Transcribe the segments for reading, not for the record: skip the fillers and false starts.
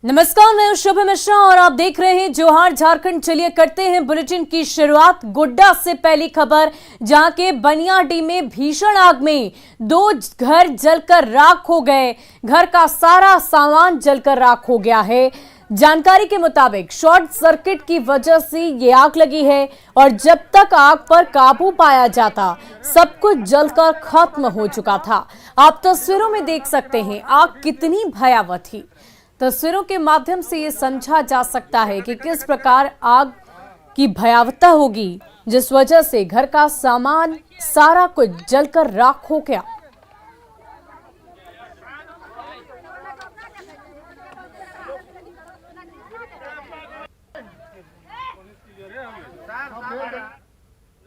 नमस्कार, मैं हूं शुभ मिश्रा और आप देख रहे हैं जोहार झारखंड। चलिए करते हैं बुलेटिन की शुरुआत गोड्डा से। पहली खबर, जहां के बनियाडीह में भीषण आग में 2 घर जलकर राख हो गए। घर का सारा सामान जलकर राख हो गया है। जानकारी के मुताबिक शॉर्ट सर्किट की वजह से ये आग लगी है और जब तक आग पर काबू पाया जाता सब कुछ जलकर खत्म हो चुका था। आप तस्वीरों में देख सकते हैं आग कितनी भयावह थी। तस्वीरों के माध्यम से ये समझा जा सकता है कि किस प्रकार आग की भयावहता होगी, जिस वजह से घर का सामान सारा कुछ जलकर राख हो गया।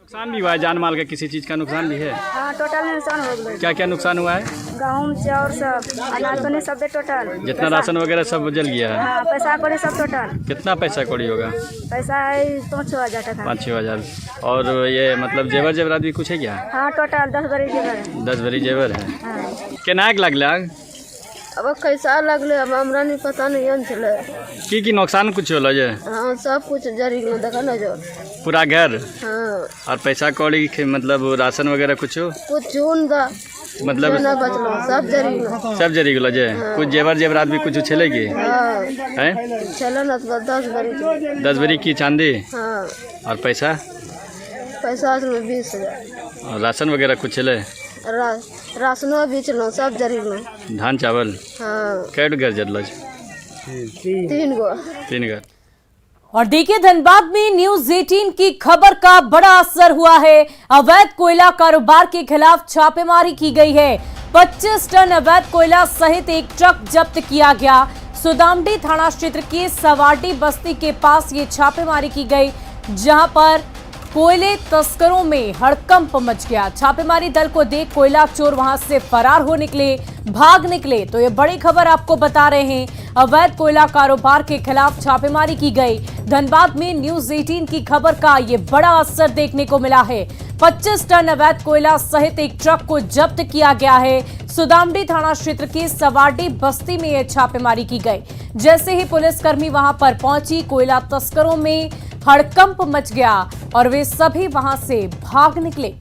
नुकसान भी हुआ है, जान माल का किसी चीज का नुकसान भी है? हाँ, टोटल नुकसान हो गया। क्या क्या नुकसान हुआ है? गेहूँ चाउर सब अनाज पानी सब टोटल जितना राशन वगैरह सब जल गया है? हाँ, पैसा कौड़ी सब टोटल। कितना पैसा कौड़ी होगा? पैसा है 5-6 हज़ार टका। 5-6 हज़ार। और ये मतलब जेवर जेवरात भी कुछ है क्या? हाँ, टोटल 10 भरी जेवर है। 10 भरी जेवर है। हाँ। केना आग लगल? अब कैसा लगले अब हमरा नहीं पता नहीं चले की नुकसान कुछ होला जे? हाँ, सब कुछ जरी गयो, देखा ना जो पूरा घर। हाँ। और पैसा कौड़ी मतलब राशन वगैरह कुछ चून दा मतलब ना बचलो, सब जरी गयो। सब जरी गेलो जे? कुछ जेवर जेवरात भी कुछ छले की? हाँ, हैं? चलो ना 10 भरी। 10 भरी की चांदी? हाँ। और पैसा? पैसा 20 हज़ार। और राशन वगैरह कुछ छले? राशनो बेचलो, सब जरी गयो। धान चावल? हाँ। कै घर जल? 3 गो। 3 घर। और देखिए, धनबाद में न्यूज 18 की खबर का बड़ा असर हुआ है। अवैध कोयला कारोबार के खिलाफ छापेमारी की गई है। 25 टन अवैध कोयला सहित एक ट्रक जब्त किया गया। सुदामडी थाना क्षेत्र के सवाटी बस्ती के पास ये छापेमारी की गई, जहां पर कोयले तस्करों में हड़कंप मच गया। छापेमारी दल को देख कोयला चोर वहां से फरार हो निकले, भाग निकले। तो ये बड़ी खबर आपको बता रहे हैं, अवैध कोयला कारोबार के खिलाफ छापेमारी की गई। धनबाद में न्यूज 18 की खबर का ये बड़ा असर देखने को मिला है। 25 टन अवैध कोयला सहित एक ट्रक को जब्त किया गया है। सुदामडी थाना क्षेत्र के सवाटी बस्ती में यह छापेमारी की गई। जैसे ही पुलिसकर्मी वहां पर पहुंची, कोयला तस्करों में हड़कंप मच गया और वे सभी वहां से भाग निकले।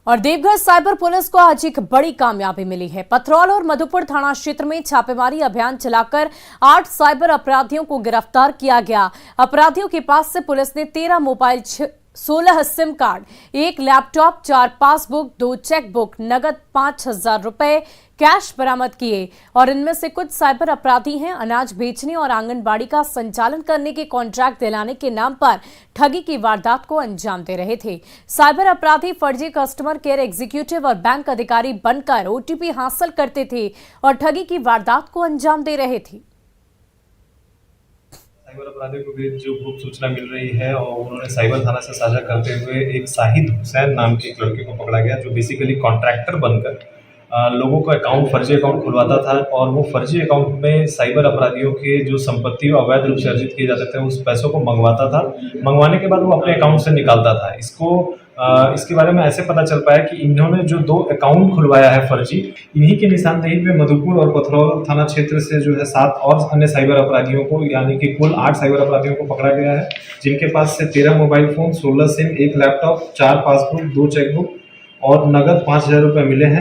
और देवघर साइबर पुलिस को आज एक बड़ी कामयाबी मिली है। पथरौल और मधुपुर थाना क्षेत्र में छापेमारी अभियान चलाकर 8 साइबर अपराधियों को गिरफ्तार किया गया। अपराधियों के पास से पुलिस ने 13 mobile, 16 SIM card, 1 laptop, 4 passbook, 2 chequebook, नगद 5,000 रुपए कैश बरामद किए। और इनमें से कुछ साइबर अपराधी हैं अनाज बेचने और आंगनबाड़ी का संचालन करने के कॉन्ट्रैक्ट दिलाने के नाम पर ठगी की वारदात को अंजाम दे रहे थे। साइबर अपराधी फर्जी कस्टमर केयर एग्जीक्यूटिव और बैंक अधिकारी बनकर ओटीपी हासिल करते थे और ठगी की वारदात को अंजाम दे रहे थे। साइबर अपराधियों को भी जो गुप्त सूचना मिल रही है और उन्होंने साइबर थाना से साझा करते हुए एक शाहिद हुसैन नाम के एक लड़के को पकड़ा गया, जो बेसिकली कॉन्ट्रैक्टर बनकर लोगों का फर्जी अकाउंट खुलवाता था और वो फर्जी अकाउंट में साइबर अपराधियों के जो संपत्ति अवैध रूप से अर्जित किए जाते थे उस पैसों को मंगवाता था। मंगवाने के बाद वो अपने अकाउंट से निकालता था। इसके बारे में ऐसे पता चल पाया कि इन्होंने जो 2 अकाउंट खुलवाया है फर्जी, इन्हीं की निशानदेही पे मधुपुर और पथरौल थाना क्षेत्र से जो है 7 और अन्य साइबर अपराधियों को, यानी कि कुल 8 साइबर अपराधियों को पकड़ा गया है, जिनके पास से 13 mobile phone, 16 SIM, 1 laptop, 4 passbook, 2 chequebook और नगद 5,000 रुपये मिले हैं।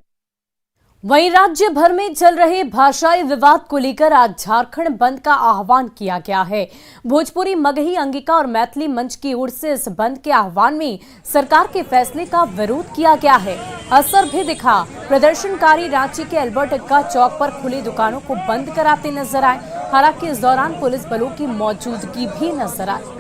वहीं राज्य भर में चल रहे भाषाई विवाद को लेकर आज झारखंड बंद का आह्वान किया गया है। भोजपुरी, मगही, अंगिका और मैथिली मंच की ओर से इस बंद के आह्वान में सरकार के फैसले का विरोध किया गया है। असर भी दिखा। प्रदर्शनकारी रांची के अल्बर्ट एक्का चौक पर खुली दुकानों को बंद कराते नजर आए। हालांकि इस दौरान पुलिस बलों की मौजूदगी भी नजर आई।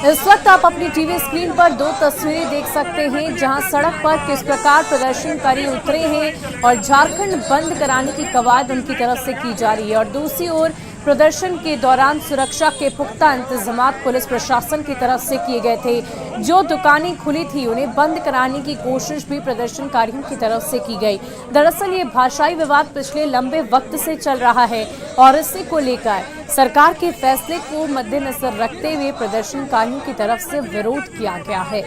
इस वक्त आप अपनी टीवी स्क्रीन पर 2 तस्वीरें देख सकते हैं, जहां सड़क पर किस प्रकार प्रदर्शनकारी उतरे हैं और झारखंड बंद कराने की कवायद उनकी तरफ से की जा रही है। और दूसरी ओर प्रदर्शन के दौरान सुरक्षा के पुख्ता इंतजाम पुलिस प्रशासन की तरफ से किए गए थे। जो दुकानें खुली थी उन्हें बंद कराने की कोशिश भी प्रदर्शनकारियों की तरफ से की गई। दरअसल ये भाषाई विवाद पिछले लंबे वक्त से चल रहा है और इसी को लेकर सरकार के फैसले को मद्देनजर रखते हुए प्रदर्शनकारियों की तरफ से विरोध किया गया है।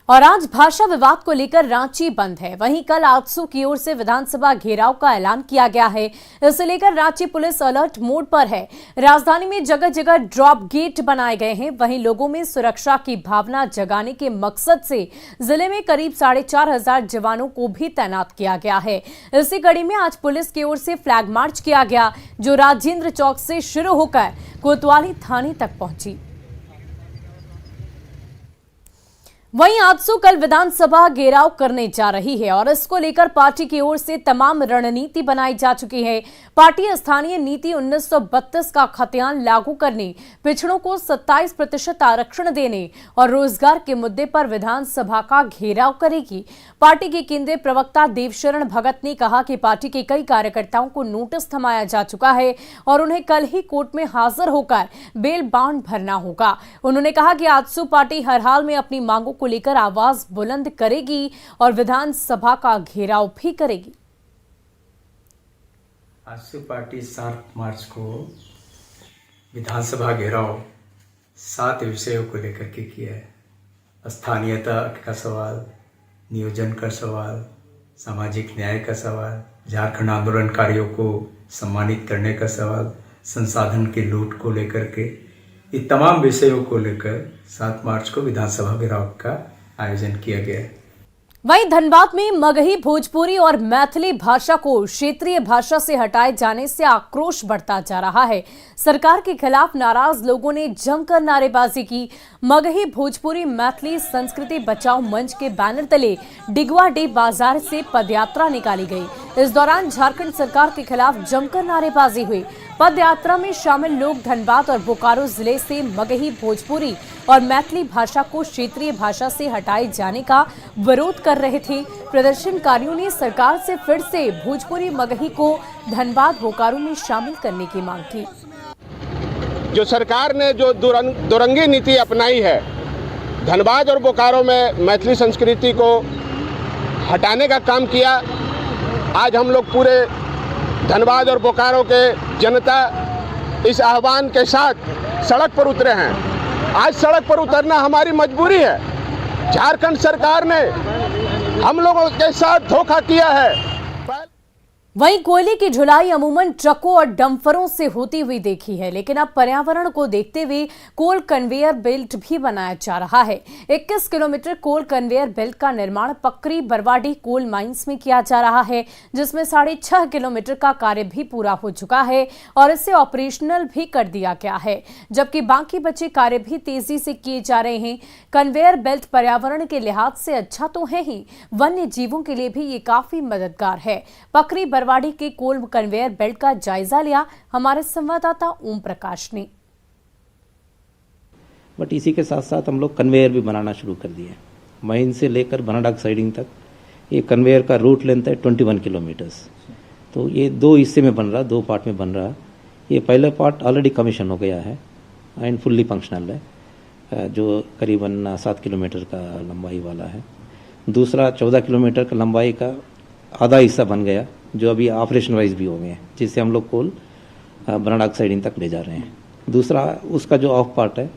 और आज भाषा विवाद को लेकर रांची बंद है। वहीं कल आजसू की ओर से विधानसभा घेराव का ऐलान किया गया है। इसे लेकर रांची पुलिस अलर्ट मोड पर है। राजधानी में जगह जगह ड्रॉप गेट बनाए गए हैं। वहीं लोगों में सुरक्षा की भावना जगाने के मकसद से जिले में करीब 4,500 जवानों को भी तैनात किया गया है। इसी कड़ी में आज पुलिस की ओर से फ्लैग मार्च किया गया, जो राजेंद्र चौक से शुरू होकर कोतवाली थाने तक पहुंची। वहीं आजसू कल विधानसभा घेराव करने जा रही है और इसको लेकर पार्टी की ओर से तमाम रणनीति बनाई जा चुकी है। पार्टी स्थानीय नीति 1932 का खतियान लागू करने, पिछड़ों को 27% आरक्षण देने और रोजगार के मुद्दे पर विधानसभा का घेराव करेगी। पार्टी के केंद्रीय प्रवक्ता देवशरण भगत ने कहा कि पार्टी के कई कार्यकर्ताओं को नोटिस थमाया जा चुका है और उन्हें कल ही कोर्ट में हाजिर होकर बेल बॉन्ड भरना होगा। उन्होंने कहा कि आजसू पार्टी हर हाल में अपनी मांगों को लेकर आवाज बुलंद करेगी और विधानसभा का घेराव भी करेगी। आजसू पार्टी 7 मार्च को विधानसभा घेराव 7 विषयों को लेकर के किया है। स्थानीयता का सवाल, नियोजन का सवाल, सामाजिक न्याय का सवाल, झारखंड आंदोलनकारियों को सम्मानित करने का सवाल, संसाधन की लूट को लेकर के, ये तमाम विषयों को लेकर 7 मार्च को विधानसभा घेराव का आयोजन किया गया है। वहीं धनबाद में मगही, भोजपुरी और मैथिली भाषा को क्षेत्रीय भाषा से हटाए जाने से आक्रोश बढ़ता जा रहा है। सरकार के खिलाफ नाराज लोगों ने जमकर नारेबाजी की। मगही, भोजपुरी, मैथिली संस्कृति बचाओ मंच के बैनर तले डिगवाडीह बाजार से पदयात्रा निकाली गई। इस दौरान झारखंड सरकार के खिलाफ जमकर नारेबाजी हुई। पदयात्रा में शामिल लोग धनबाद और बोकारो जिले से मगही, भोजपुरी और मैथिली भाषा को क्षेत्रीय भाषा से हटाए जाने का विरोध कर रहे थे। प्रदर्शनकारियों ने सरकार से फिर से भोजपुरी, मगही को धनबाद, बोकारो में शामिल करने की मांग की। जो सरकार ने जो दुरंगी नीति अपनाई है, धनबाद और बोकारो में मैथिली संस्कृति को हटाने का काम किया। आज हम लोग पूरे धनबाद और बोकारो के जनता इस आह्वान के साथ सड़क पर उतरे हैं। आज सड़क पर उतरना हमारी मजबूरी है। झारखंड सरकार ने हम लोगों के साथ धोखा किया है। वहीं कोयले की ढुलाई अमूमन ट्रकों और डंफरों से होती हुई देखी है, लेकिन अब पर्यावरण को देखते हुए कोल कन्वेयर बेल्ट भी बनाया जा रहा है। 21 किलोमीटर कोल कन्वेयर बेल्ट का निर्माण पकरी बरवाडीह कोल माइंस में किया जा रहा है, जिसमें 6.5 किलोमीटर का कार्य भी पूरा हो चुका है और इसे ऑपरेशनल भी कर दिया गया है, जबकि बाकी बचे कार्य भी तेजी से किए जा रहे हैं। कन्वेयर बेल्ट पर्यावरण के लिहाज से अच्छा तो है ही, वन्य जीवों के लिए भी ये काफी मददगार है। पकरी बरवाडीह के कोल कन्वेयर बेल्ट का जायजा लिया हमारे संवाददाता ओम प्रकाश ने। बट इसी के साथ साथ हम लोग कन्वेयर भी बनाना शुरू कर दिए। महीन से लेकर बनाडाक साइडिंग तक ये कन्वेयर का रूट लेंथ है 21 किलोमीटर्स। तो ये 2 हिस्से में बन रहा, 2 पार्ट में बन रहा। ये पहला पार्ट ऑलरेडी कमीशन हो गया है एंड फुल्ली फंक्शनल है, जो करीबन 7 किलोमीटर का लंबाई वाला है। दूसरा 14 किलोमीटर का लंबाई का आधा हिस्सा बन गया, जो अभी ऑपरेशन वाइज भी हो गए हैं, जिससे हम लोग कोल बनाडाक साइडिंग तक ले जा रहे हैं। दूसरा उसका जो ऑफ पार्ट है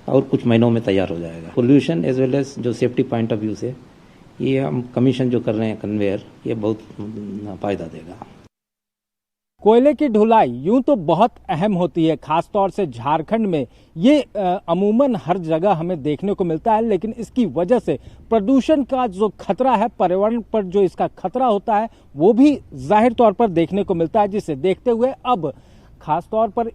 और कुछ महीनों में तैयार हो जाएगा। पोल्यूशन एज वेल एज जो सेफ्टी पॉइंट ऑफ व्यू से ये हम कमीशन जो कर रहे हैं कन्वेयर, ये बहुत फायदा देगा। कोयले की ढुलाई यूं तो बहुत अहम होती है, खासतौर से झारखंड में ये अमूमन हर जगह हमें देखने को मिलता है, लेकिन इसकी वजह से प्रदूषण का जो खतरा है, पर्यावरण पर जो इसका खतरा होता है, वो भी जाहिर तौर पर देखने को मिलता है। जिसे देखते हुए अब खासतौर पर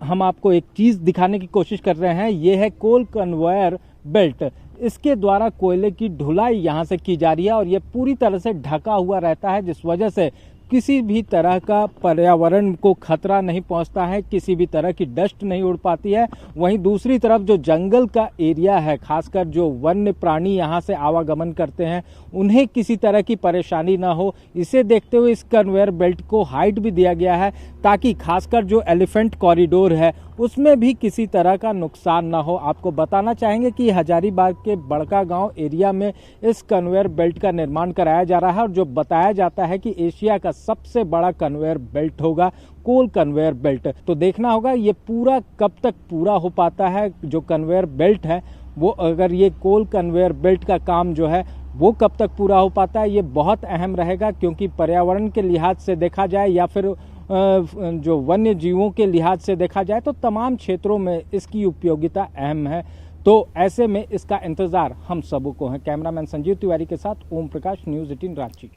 हम आपको एक चीज़ दिखाने की कोशिश कर रहे हैं। ये है कोल कन्वेयर बेल्ट। इसके द्वारा कोयले की ढुलाई यहाँ से की जा रही है और ये पूरी तरह से ढका हुआ रहता है, जिस वजह से किसी भी तरह का पर्यावरण को खतरा नहीं पहुंचता है, किसी भी तरह की डस्ट नहीं उड़ पाती है। वहीं दूसरी तरफ जो जंगल का एरिया है, खासकर जो वन्य प्राणी यहाँ से आवागमन करते हैं, उन्हें किसी तरह की परेशानी ना हो, इसे देखते हुए इस कन्वेयर बेल्ट को हाइट भी दिया गया है, ताकि खासकर जो एलिफेंट कॉरिडोर है उसमें भी किसी तरह का नुकसान ना हो। आपको बताना चाहेंगे कि हजारीबाग के बड़का गांव एरिया में इस कन्वेयर बेल्ट का निर्माण कराया जा रहा है और जो बताया जाता है कि एशिया का सबसे बड़ा कन्वेयर बेल्ट होगा, कोल कन्वेयर बेल्ट। तो देखना होगा ये पूरा कब तक पूरा हो पाता है। जो कन्वेयर बेल्ट है वो, अगर ये कोल कन्वेयर बेल्ट का काम जो है वो कब तक पूरा हो पाता है, ये बहुत अहम रहेगा। क्योंकि पर्यावरण के लिहाज से देखा जाए या फिर जो वन्य जीवों के लिहाज से देखा जाए तो तमाम क्षेत्रों में इसकी उपयोगिता अहम है। तो ऐसे में इसका इंतजार हम सबों को है। कैमरामैन संजीव तिवारी के साथ ओम प्रकाश, न्यूज़ 18 रांची।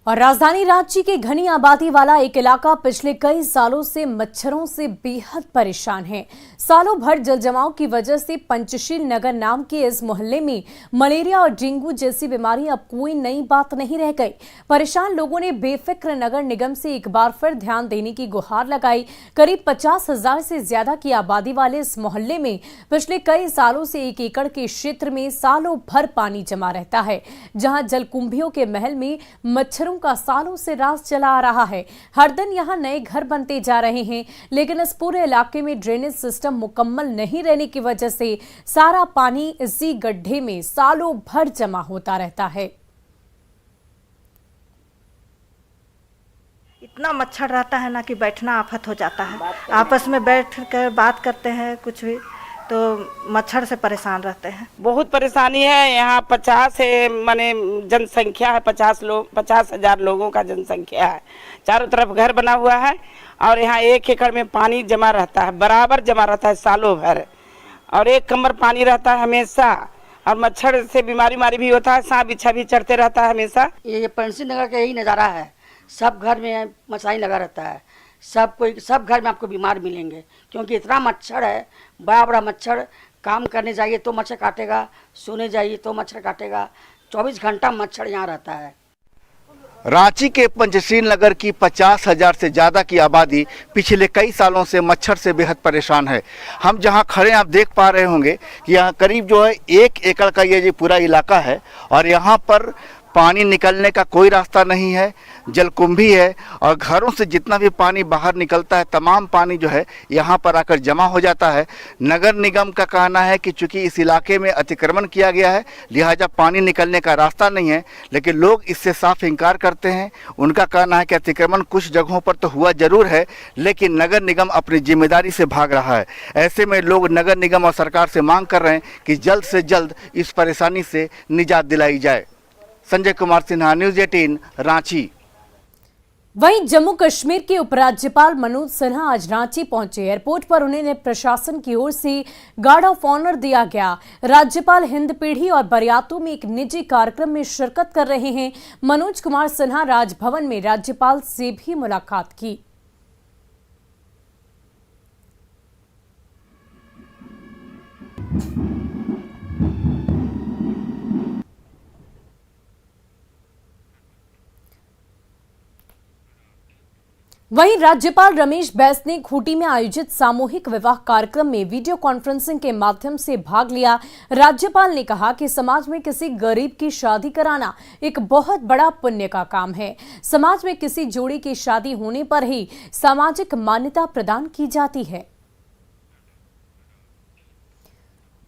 और राजधानी रांची के घनी आबादी वाला एक इलाका पिछले कई सालों से मच्छरों से बेहद परेशान है। सालों भर जलजमाव की वजह से पंचशील नगर नाम के इस मोहल्ले में मलेरिया और डेंगू जैसी बीमारी अब कोई नई बात नहीं रह गई। परेशान लोगों ने बेफिक्र नगर निगम से एक बार फिर ध्यान देने की गुहार लगाई। करीब 50,000 से ज्यादा की आबादी वाले इस मोहल्ले में पिछले कई सालों से 1 एकड़ के क्षेत्र में सालों भर पानी जमा रहता है, जहां जलकुंभियों के महल में मच्छरों का सालों से राज चला आ रहा है। हर दिन यहां नए घर बनते जा रहे हैं, लेकिन इस पूरे इलाके में ड्रेनेज सिस्टम मुकम्मल नहीं रहने की वजह से सारा पानी इसी गड्ढे में सालों भर जमा होता रहता है। इतना मच्छर रहता है ना कि बैठना आफत हो जाता है। आपस में बैठ कर बात करते हैं कुछ भी तो मच्छर से परेशान रहते हैं। बहुत परेशानी है। यहाँ 50 है, माने जनसंख्या है, 50,000 लोगों का जनसंख्या है। चारों तरफ घर बना हुआ है और यहाँ 1 एकड़ में पानी जमा रहता है, बराबर जमा रहता है सालों भर, और 1 कमर पानी रहता है हमेशा। और मच्छर से बीमारी भी होता है, सांप बिच्छा भी चढ़ते रहता है हमेशा। ये पंचशील नगर का यही नज़ारा है। सब घर में मशाई लगा रहता है, सब घर में आपको बीमार मिलेंगे, क्योंकि इतना मच्छर है। बड़ा बड़ा मच्छर, काम करने जाइए तो मच्छर काटेगा, सोने जाइए तो मच्छर काटेगा। 24 घंटा मच्छर यहाँ रहता है। रांची के पंचशील नगर की 50,000 से ज़्यादा की आबादी पिछले कई सालों से मच्छर से बेहद परेशान है। हम जहां खड़े आप देख पा रहे होंगे कि यहाँ करीब जो है 1 एकड़ का ये पूरा इलाका है, और यहाँ पर पानी निकलने का कोई रास्ता नहीं है, जलकुंभी है, और घरों से जितना भी पानी बाहर निकलता है तमाम पानी जो है यहाँ पर आकर जमा हो जाता है। नगर निगम का कहना है कि चूंकि इस इलाके में अतिक्रमण किया गया है लिहाजा पानी निकलने का रास्ता नहीं है, लेकिन लोग इससे साफ इनकार करते हैं। उनका कहना है कि अतिक्रमण कुछ जगहों पर तो हुआ जरूर है, लेकिन नगर निगम अपनी जिम्मेदारी से भाग रहा है। ऐसे में लोग नगर निगम और सरकार से मांग कर रहे हैं कि जल्द से जल्द इस परेशानी से निजात दिलाई जाए। संजय कुमार सिन्हा, न्यूज़ 18 रांची। वहीं जम्मू कश्मीर के उपराज्यपाल मनोज सिन्हा आज रांची पहुंचे। एयरपोर्ट पर उन्हें प्रशासन की ओर से गार्ड ऑफ ऑनर दिया गया। राज्यपाल हिंदपीढ़ी और बरियातू में एक निजी कार्यक्रम में शिरकत कर रहे हैं। मनोज कुमार सिन्हा राजभवन में राज्यपाल से भी मुलाकात की। वहीं राज्यपाल रमेश बैस ने खूंटी में आयोजित सामूहिक विवाह कार्यक्रम में वीडियो कॉन्फ्रेंसिंग के माध्यम से भाग लिया। राज्यपाल ने कहा कि समाज में किसी गरीब की शादी कराना एक बहुत बड़ा पुण्य का काम है। समाज में किसी जोड़ी की शादी होने पर ही सामाजिक मान्यता प्रदान की जाती है।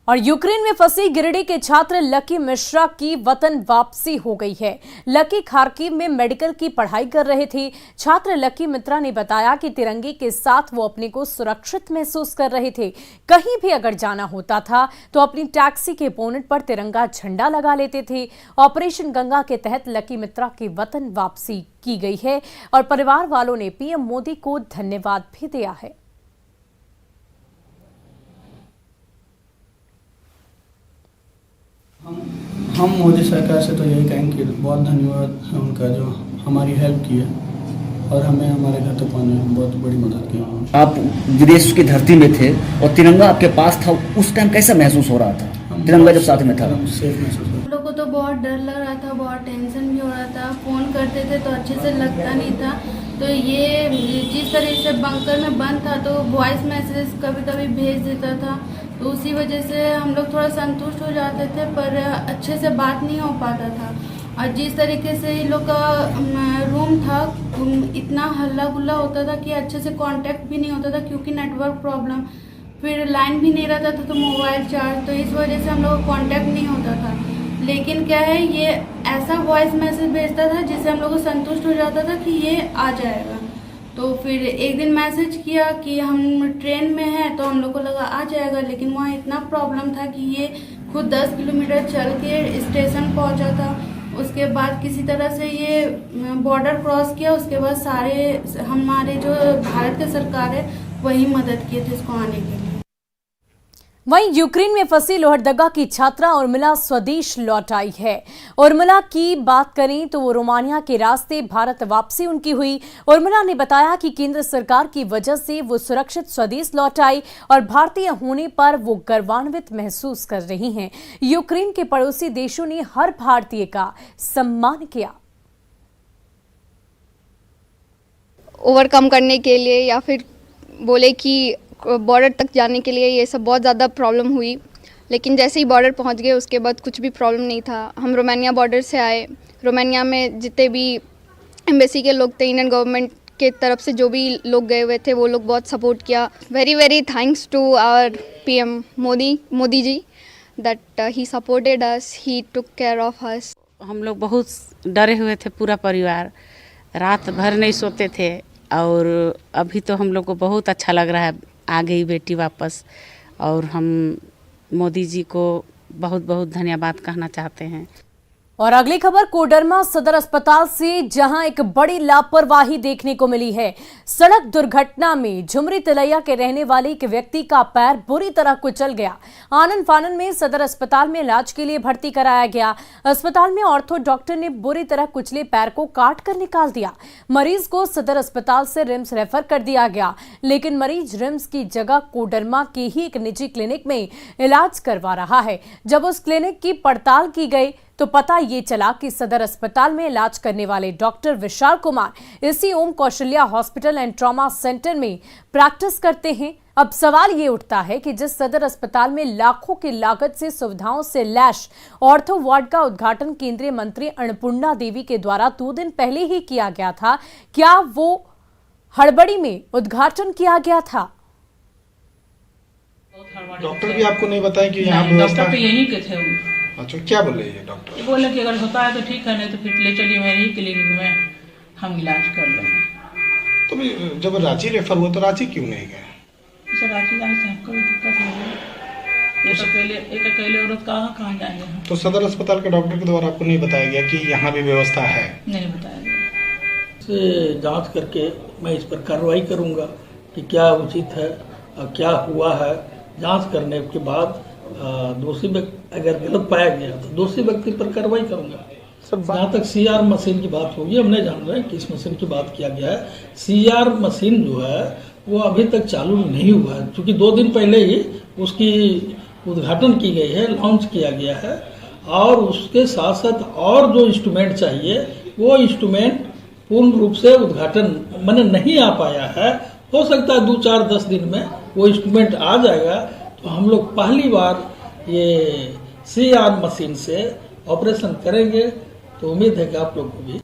और यूक्रेन में फंसी गिरिडीह के छात्र लकी मिश्रा की वतन वापसी हो गई है। लकी खार्किव में मेडिकल की पढ़ाई कर रहे थे। छात्र लकी मित्रा ने बताया कि तिरंगे के साथ वो अपने को सुरक्षित महसूस कर रहे थे। कहीं भी अगर जाना होता था तो अपनी टैक्सी के बोनेट पर तिरंगा झंडा लगा लेते थे। ऑपरेशन गंगा के तहत लकी मित्रा की वतन वापसी की गई है और परिवार वालों ने पीएम मोदी को धन्यवाद भी दिया है। हम मोदी सरकार से तो यही कहेंगे कि बहुत धन्यवाद है उनका, जो हमारी हेल्प की है और हमें हमारे घर तक पाने में बहुत बड़ी मदद की। आप विदेश की धरती में थे और तिरंगा आपके पास था, उस टाइम कैसा महसूस हो रहा था? तिरंगा जब साथ में था सेफ महसूस हम लोग को तो बहुत डर लग रहा था, बहुत टेंशन भी हो रहा था। फ़ोन करते थे तो अच्छे से लगता नहीं था। तो ये जिस तरह से बंकर में बंद था तो वॉइस मैसेज कभी कभी भेज देता था, तो उसी वजह से हम लोग थोड़ा संतुष्ट हो जाते थे, पर अच्छे से बात नहीं हो पाता था। और जिस तरीके से इन लोग का रूम था इतना हल्ला गुल्ला होता था कि अच्छे से कांटेक्ट भी नहीं होता था, क्योंकि नेटवर्क प्रॉब्लम, फिर लाइन भी नहीं रहता था तो मोबाइल चार्ज, तो इस वजह से हम लोग का कांटेक्ट नहीं होता था। लेकिन क्या है, ये ऐसा वॉइस मैसेज भेजता था जिससे हम लोग को संतुष्ट हो जाता था कि ये आ जाएगा। तो फिर एक दिन मैसेज किया कि हम ट्रेन में हैं, तो हम लोग को लगा आ जाएगा, लेकिन वहाँ इतना प्रॉब्लम था कि ये खुद 10 किलोमीटर चल के स्टेशन पहुँचा था। उसके बाद किसी तरह से ये बॉर्डर क्रॉस किया। उसके बाद सारे हमारे जो भारत की सरकार है वही मदद किए थे इसको आने के लिए। वहीं यूक्रेन में फंसी लोहरदगा की छात्रा उर्मिला स्वदेश लौट आई है। उर्मिला की बात करें तो वो रोमानिया के रास्ते भारत वापसी उनकी हुई। उर्मिला ने बताया कि केंद्र सरकार की वजह से वो सुरक्षित स्वदेश लौट आई और भारतीय होने पर वो गर्वान्वित महसूस कर रही हैं। यूक्रेन के पड़ोसी देशों ने हर भारतीय का सम्मान किया। ओवरकम करने के लिए या फिर बोले कि बॉर्डर तक जाने के लिए ये सब बहुत ज़्यादा प्रॉब्लम हुई, लेकिन जैसे ही बॉर्डर पहुंच गए उसके बाद कुछ भी प्रॉब्लम नहीं था। हम रोमानिया बॉर्डर से आए। रोमानिया में जितने भी एम्बेसी के लोग थे, इंडियन गवर्नमेंट के तरफ से जो भी लोग गए हुए थे, वो लोग बहुत सपोर्ट किया। Very very thanks to our PM Modi ji that he supported us, he took care of us. हम लोग बहुत डरे हुए थे, पूरा परिवार रात भर नहीं सोते थे, और अभी तो हम लोग को बहुत अच्छा लग रहा है, आ गई बेटी वापस। और हम मोदी जी को बहुत बहुत धन्यवाद कहना चाहते हैं। और अगली खबर कोडरमा सदर अस्पताल से, जहां एक बड़ी लापरवाही देखने को मिली है। सड़क दुर्घटना में झुमरी तिलैया के रहने वाले एक व्यक्ति का पैर बुरी तरह कुचल गया। आनन फानन में सदर अस्पताल में इलाज के लिए भर्ती कराया गया। अस्पताल में ऑर्थो डॉक्टर ने बुरी तरह कुचले पैर को काट कर निकाल दिया। मरीज को सदर अस्पताल से रिम्स रेफर कर दिया गया, लेकिन मरीज रिम्स की जगह कोडरमा के ही एक निजी क्लिनिक में इलाज करवा रहा है। जब उस क्लिनिक की पड़ताल की गई तो पता ये चला कि सदर अस्पताल में इलाज करने वाले डॉक्टर विशाल कुमार इसी Om Kaushalya hospital and trauma centre में प्रैक्टिस करते हैं। अब सवाल ये उठता है कि जिस सदर अस्पताल में लाखों की लागत से सुविधाओं से लैश ऑर्थो वार्ड का उद्घाटन केंद्रीय मंत्री अन्नपूर्णा देवी के द्वारा 2 दिन पहले ही किया गया था, क्या वो हड़बड़ी में उद्घाटन किया गया था? डॉक्टर भी आपको नहीं बताया कि यहाँ डॉक्टर तो यहीं के थे वो। अच्छा, क्या बोले ये डॉक्टर? बोले कि अगर होता है तो ठीक है, नहीं तो फिर ले चलिए मेरे ही क्लिनिक में, हम इलाज कर लेंगे। तो भी जब रांची रेफर हुआ तो रांची क्यों नहीं गए? रांची जाने से हमको भी दिक्कत हो गई। एक अकेले औरत कहाँ जाएंगे हम? तो सदर अस्पताल के डॉक्टर के द्वारा आपको नहीं बताया गया कि यहाँ भी व्यवस्था है? नहीं बताया गया। से जांच करके मैं इस पर कार्रवाई करूँगा कि क्या उचित है और क्या हुआ है। जांच करने के बाद दोषी व्यक्ति अगर गलत पाया गया तो दोषी व्यक्ति पर कार्रवाई करूंगा। जहाँ तक सीआर मशीन की बात होगी, हम नहीं जान रहे हैं किस मशीन की बात किया गया है। सीआर मशीन जो है वो अभी तक चालू नहीं हुआ है, क्योंकि 2 दिन पहले ही उसकी उद्घाटन की गई है, लॉन्च किया गया है। और उसके साथ साथ और जो इंस्ट्रूमेंट चाहिए वो इंस्ट्रूमेंट पूर्ण रूप से उद्घाटन मैंने नहीं आ पाया है। हो सकता है 2-4-10 दिन में वो इंस्ट्रूमेंट आ जाएगा, तो हम लोग पहली बार ये सीआर मशीन से ऑपरेशन करेंगे। तो उम्मीद है कि आप लोग को भी।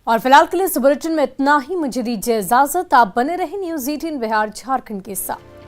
और फिलहाल के लिए इस बुलेटिन में इतना ही। मुझे दीजिए इजाजत। आप बने रहे न्यूज़ 18 बिहार झारखंड के साथ।